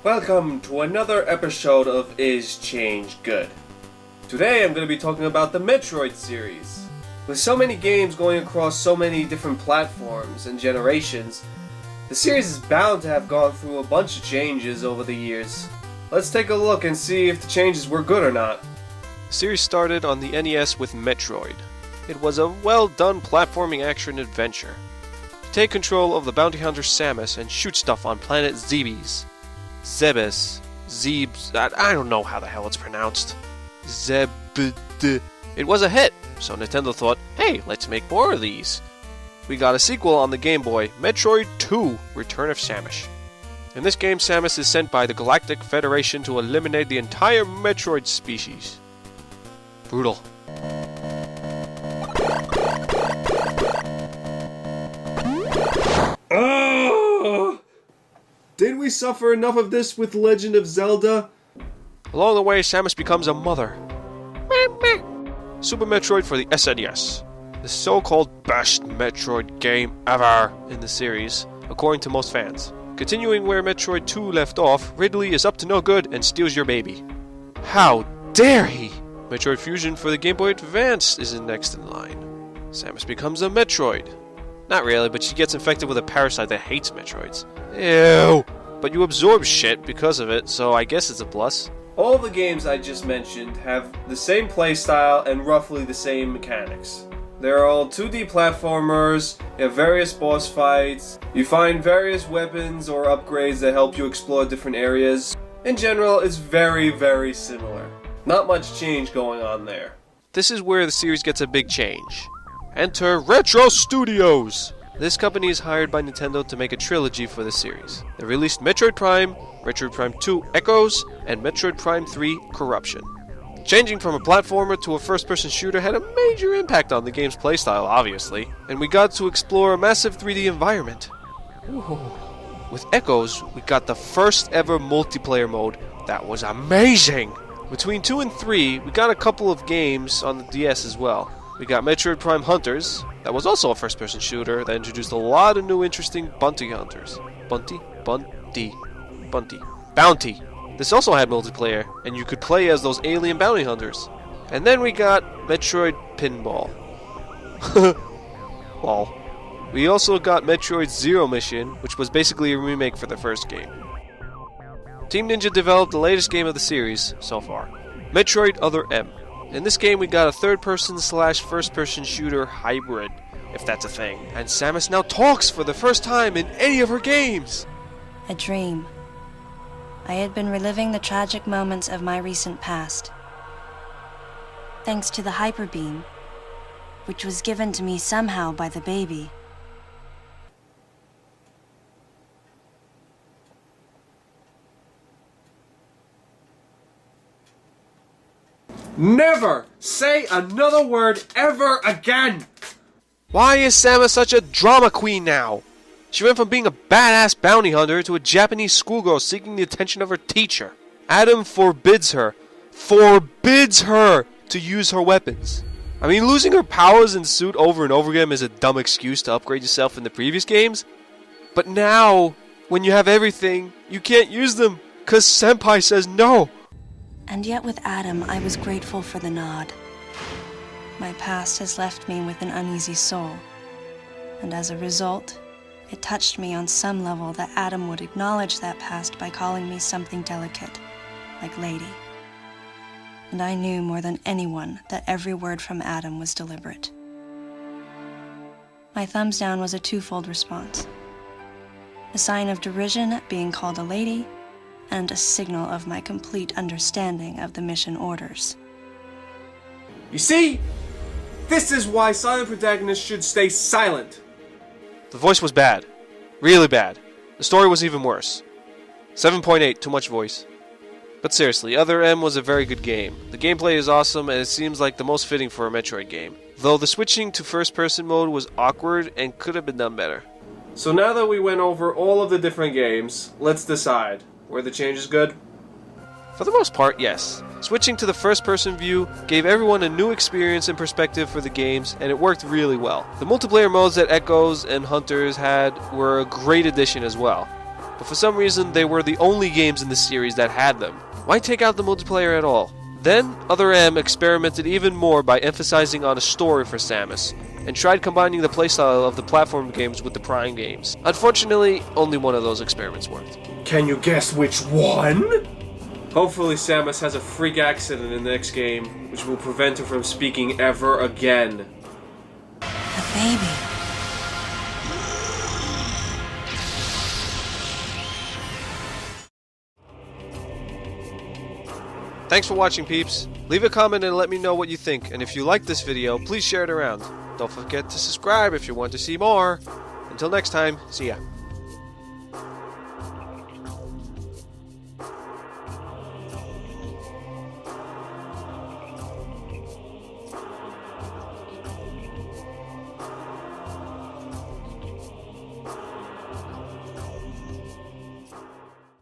Welcome to another episode of Is Change Good? Today I'm going to be talking about the Metroid series. With so many games going across so many different platforms and generations, the series is bound to have gone through a bunch of changes over the years. Let's take a look and see if the changes were good or not. The series started on the NES with Metroid. It was a well-done platforming action adventure. You take control of the bounty hunter Samus and shoot stuff on planet Zebes. Zebes, I don't know how the hell it's pronounced. It was a hit, so Nintendo thought, hey, let's make more of these. We got a sequel on the Game Boy, Metroid 2, Return of Samus. In this game, Samus is sent by the Galactic Federation to eliminate the entire Metroid species. Brutal. Did we suffer enough of this with Legend of Zelda? Along the way, Samus becomes a mother. Super Metroid for the SNES. The so-called best Metroid game ever in the series, according to most fans. Continuing where Metroid 2 left off, Ridley is up to no good and steals your baby. How dare he! Metroid Fusion for the Game Boy Advance is next in line. Samus becomes a Metroid. Not really, but she gets infected with a parasite that hates Metroids. Ew! But you absorb shit because of it, so I guess it's a plus. All the games I just mentioned have the same playstyle and roughly the same mechanics. They're all 2D platformers, you have various boss fights, you find various weapons or upgrades that help you explore different areas. In general, it's very, very similar. Not much change going on there. This is where the series gets a big change. Enter Retro Studios! This company is hired by Nintendo to make a trilogy for the series. They released Metroid Prime 2 Echoes, and Metroid Prime 3 Corruption. Changing from a platformer to a first-person shooter had a major impact on the game's playstyle, obviously, and we got to explore a massive 3D environment. Ooh. With Echoes, we got the first ever multiplayer mode that was amazing! Between 2 and 3, we got a couple of games on the DS as well. We got Metroid Prime Hunters, that was also a first-person shooter that introduced a lot of new interesting bounty hunters. Bounty. This also had multiplayer, and you could play as those alien bounty hunters. And then we got Metroid Pinball. Lol. We also got Metroid Zero Mission, which was basically a remake for the first game. Team Ninja developed the latest game of the series so far, Metroid Other M. In this game we got a third-person / first-person shooter hybrid, if that's a thing. And Samus now talks for the first time in any of her games! A dream. I had been reliving the tragic moments of my recent past. Thanks to the Hyper Beam, which was given to me somehow by the baby. Never say another word ever again! Why is Samus such a drama queen now? She went from being a badass bounty hunter to a Japanese schoolgirl seeking the attention of her teacher. Adam forbids her to use her weapons. I mean, losing her powers and suit over and over again is a dumb excuse to upgrade yourself in the previous games. But now, when you have everything, you can't use them, cause Senpai says no. And yet with Adam, I was grateful for the nod. My past has left me with an uneasy soul. And as a result, it touched me on some level that Adam would acknowledge that past by calling me something delicate, like lady. And I knew more than anyone that every word from Adam was deliberate. My thumbs down was a twofold response. A sign of derision at being called a lady, and a signal of my complete understanding of the mission orders. You see? This is why silent protagonists should stay silent. The voice was bad. Really bad. The story was even worse. 7.8, too much voice. But seriously, Other M was a very good game. The gameplay is awesome and it seems like the most fitting for a Metroid game. Though the switching to first-person mode was awkward and could have been done better. So now that we went over all of the different games, let's decide. Were the changes good? For the most part, yes. Switching to the first-person view gave everyone a new experience and perspective for the games, and it worked really well. The multiplayer modes that Echoes and Hunters had were a great addition as well. but for some reason they were the only games in the series that had them. Why take out the multiplayer at all? Then, Other M experimented even more by emphasizing on a story for Samus, and tried combining the playstyle of the platform games with the Prime games. Unfortunately, only one of those experiments worked. Can you guess which one? Hopefully Samus has a freak accident in the next game, which will prevent her from speaking ever again. A baby. Thanks for watching, peeps. Leave a comment and let me know what you think, and if you like this video, please share it around. Don't forget to subscribe if you want to see more. Until next time, see ya.